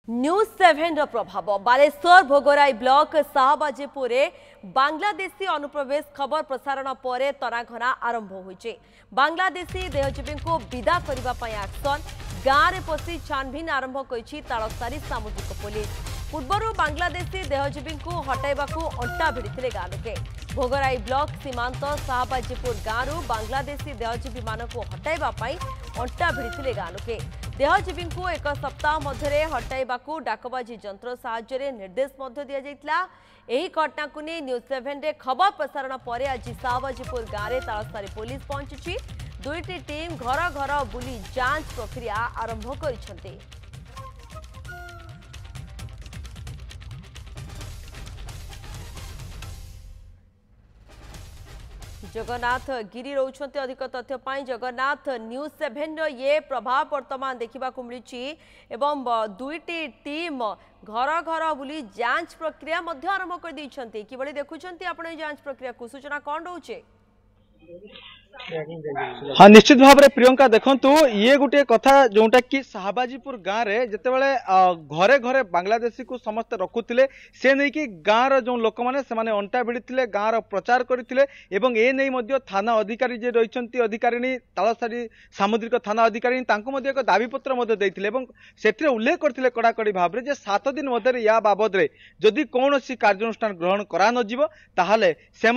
न्यूज7 प्रभाव बालेश्वर भोगराई ब्लॉक शाहबाजीपुर बांग्लादेशी अनुप्रवेश खबर प्रसारण पर तनाघना आरंभ होइछे। बांग्लादेशी देहजीवी को विदा करने एक्शन गाँव में पशि छानभिन आरंभ करिछि तालसारी सामुद्रिक पुलिस। पूर्व बांग्लादेशी देहजीवी को हटाइबा अंटा भिड़िथिले गाँ लोके। भोगराई ब्लॉक सीमांत शाहबाजीपुर गाँव बांग्लादेशी देहजीवी मानक हटाइबा अंटा भिड़िथिले गाँ लोके। देहजीवी को एक सप्ताह मध्य हटाइबा डाकबाजी जंत्र साहाय्य निर्देश दिया जाइतला। एही घटना को नहीं न्यूज7 रे खबर प्रसारण पर आज शाहबाजीपुर गाँव में तालसारी पुलिस पहुंची। दुईटी टीम घर घर बुली जांच प्रक्रिया आरंभ करिसेंती। जगन्नाथ गिरी रोचंती अधिक तथ्य पाई। जगन्नाथ न्यूज7 ये प्रभाव वर्तमान देखा मिली एवं दुईटी टीम घर घर बुली जांच प्रक्रिया आरंभ कर दी कि देखुंत आप जांच प्रक्रिया को सूचना कौन रोचे? हाँ निश्चित भाव में प्रियंका देखंतु ये गोटे कथा जोटा कि शाहबाजीपुर गाँव में जितेबाला घरे घरे बांग्लादेशी को समस्त रखुले से नहीं कि गाँव जो लोक मैंने अंटा भिड़ी गाँव प्रचार करते ए नहीं थाना अधिकारी जे रही अधिकारिणी तालसारी सामुद्रिक थाना अधिकारी एक दाबीपत्र देते उल्लेख करते कड़ाकड़ी भाव में 7 दिन मध्य या बाबद जदि कौन कार्यानुष्ठान ग्रहण करा नजिबे से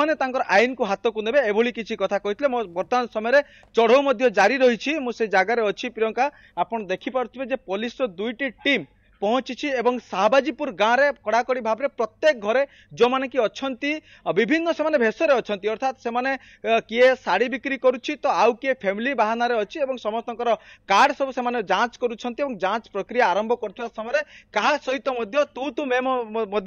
आईन को हाथ को नेबे एभली किछि कथा कहते। वर्तमान समय चढ़ऊ जारी रही मुझे जगार अच्छी प्रियंका आपन देखि पार्थिबे पुलिस दुईटी टीम पहुंची एवं शाहबाजीपुर गाँव में कड़ाकड़ी भाव में प्रत्येक घरे जो माने कि अच्छंती विभिन्न से भेषरे अच्छी अर्थात से किए साड़ी बिक्री करुच्ची तो आउ किए फैमिली बाहानार अच्छी एवं समस्त कार्ड सब से जांच करुछंती एवं जांच प्रक्रिया आरंभ करथिबा समय कहा सहित तू मैं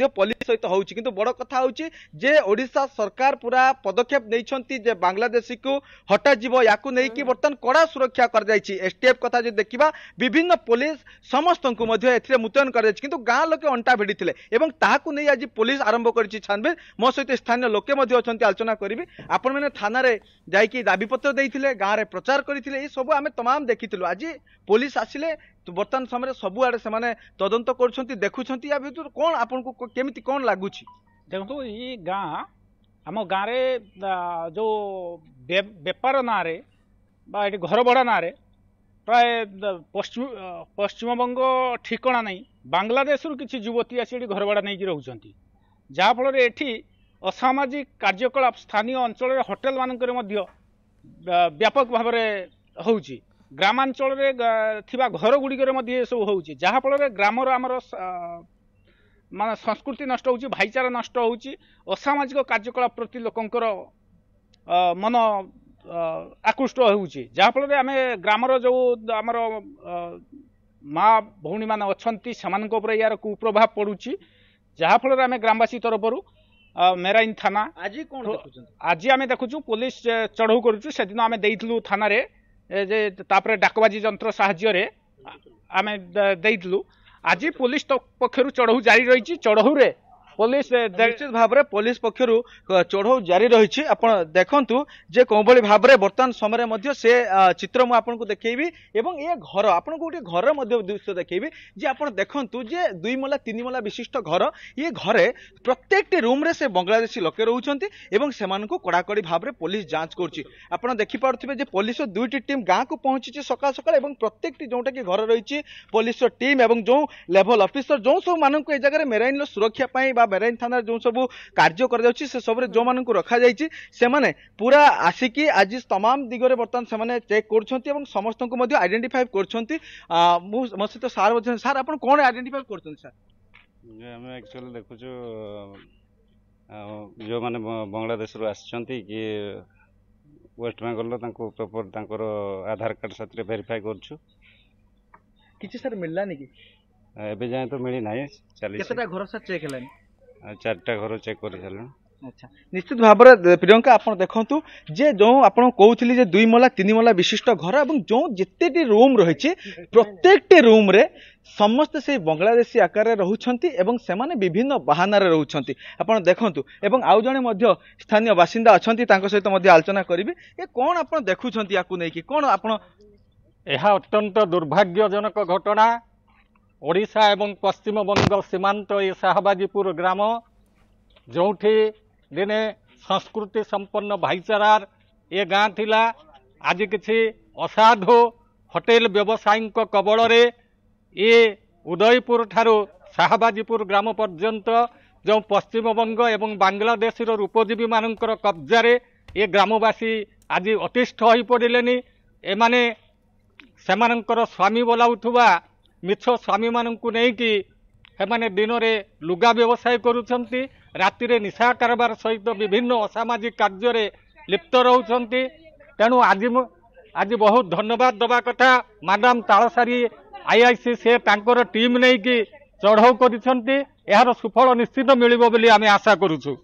पुलिस सहित होउची। किंतु बड़ कथा होउची जे ओडिशा सरकार पूरा पदक्षेप नैछंती जे बांग्लादेशी को हटा जीव याकू नै कि वर्तमान कड़ा सुरक्षा कर जायछि। एसटीएफ कथा जे देखिबा विभिन्न पुलिस समस्त को मध्ये एथिरे मुतयन कर किंतु गाँ लोके अंटा भिड़ी नहीं आज पुलिस आरंभ कर छानबीन। मो सहित स्थानीय लोके आलोचना करी आपण मैंने थाना जाकि दाबीपत्र देते गाँव में प्रचार करते सब आम तमाम देखी आज पुलिस आसिले तो बर्तमान समय सबुआड़े से तदंत कर देखुं या भर कौन आपन को केमिति कौन लगुच देखो ये गाँ आम गाँव में जो बेपार ना घर भड़ा ना प्राय पश्चिमबंग ठिकना नहीं बांग्लादेश किसी युवती आसी घर भड़ा नहीं रोच जहाँफल एठी असामाजिक कार्यकलाप स्थानीय अंचल होटेल मानक व्यापक भाव में हो ग्रामांचल थिबा घर गुड़िक सब हो जहाँफल ग्रामर आमर मान संस्कृति नष्ट हो भाईचारा नष्ट हो असामाजिक कार्यकलाप प्रति लोकंकर मन आकृष्ट होउची जहाँफल आम ग्रामर जो आमर माँ भौणी मान अच्छी से यार कुप्रभाव पड़ुची जहाँफल आम ग्रामवासी तरफ मेराइन थाना आज आम देखु पुलिस चढ़ऊ करुचु से दिन आम देइथलु थाना रे जे तापरे डाकबाजी जंत्र साहाय्य आम देइथलु आज पुलिस पक्षरु चढ़ऊ जारी रही चढ़ऊ रे पुलिस निश्चित भाव में पुलिस पक्षर चढ़ऊ जारी रही आपड़ देखु जे कौ भाव में बर्तमान समय से चित्र मुझे देखी एवं ये घर आपको गोटे घर दृश्य देखी जे आप देखु जे 2 मला 3 मला विशिष्ट घर ये घरे प्रत्येक रूम रे से बांग्लादेशी लोके रोचंती एवं से कड़ाकड़ी भाव में पुलिस जांच कर देखिपे पुलिस दुईटी टीम गाँव को पहुंची सकाल सकाल प्रत्येक जोटा कि घर रही पुलिस टीम एवं जो लेवल ऑफिसर जो सब मानक ए जगह मेराइन सुरक्षा मेराइन थाना जो सब कार्य कर सब जो मान रखा से पूरा आसिकी आज तमाम दिगरे बर्तमान से चेक कर समस्त को आइडेंटिफाई कर मो सहित सार सार आप कौन आइडेंटिफाई कर एक्चुअली देखु जो मैंने बांग्लादेश आसछंती कि वेस्ट बेंगल प्रॉपर आधार कार्ड साथ वेरीफाई करछु किछि सर मिललानी कि एबे जाए तो मिली नाही चली केतटा घर सर चेक हलानी 4टा घर चेक कर सारे। अच्छा निश्चित भाव में प्रियंका आप देखु जे जो आप कहते जे 2 मला 3 मला विशिष्ट घर और जो जिते रूम रही प्रत्येक रूम रे समस्त से बांग्लादेशी आकार रोचंती एवं से विभिन्न बहानार रोचंती आप देखु एवं आउ जड़े स्थानीय बासिंदा अच्छा सहित आलोचना करी ये कौन आप देखुं या कौन आप यह अत्यंत दुर्भाग्यजनक घटना ओडिशा एवं पश्चिम बंग सीमांत ये शाहबाजीपुर ग्राम जोठी दिने संस्कृति संपन्न भाईचारार ये गाँ थिला आज किसी असाधु होटेल व्यवसायी कबल ये उदयपुर ठारू शाहबाजीपुर ग्राम पर्यंत जो पश्चिम बंग एवं बांग्लादेश रूपजीवी मानकर कब्जारे ये ग्रामवासी आज अतिष्ठ हो पड़े एमाने सेमानंकर स्वामी बोलाउथुवा मिछ स्वामी मानंकु नेकी हेमाने दिन में लुगा व्यवसाय करुछंती राति रे निशा कारबार सहित विभिन्न असामाजिक कार्य लिप्त रहउछंती तेणु आज बहुत धन्यवाद दबा कथा माडाम तालसारी आईआईसी से तांकर टीम नहीं कि चढ़ाऊ करिसंती यार सुफल निश्चित मिलिबो बोली आमे आशा करूछु।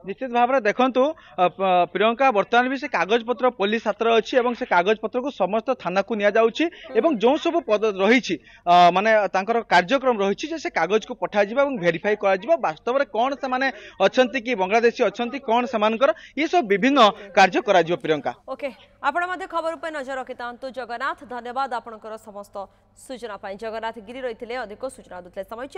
निश्चित भाव में देखु प्रियंका बर्तमान भी से कागज पत्र पुलिस हाथ में अच्छी से कागज पत्र को समस्त थाना को नि जाउछि एवं जो सब पद रही माने तांकर कार्यक्रम रही से कागज को पठा जिबा एवं वेरीफाई करा जिबा वास्तव में कौन से माने अछंती कि बांग्लादेशी अछंती कौन सेमानकर ये सब विभिन्न कार्य करा जिबा। प्रियंका ओके आपण मध्ये खबर पे नजर रखितांतु जगन्नाथ धन्यवाद आपनकर समस्त सूचना पाई जगन्नाथ गिरी रहिथिले अधिक सूचना दुतले समय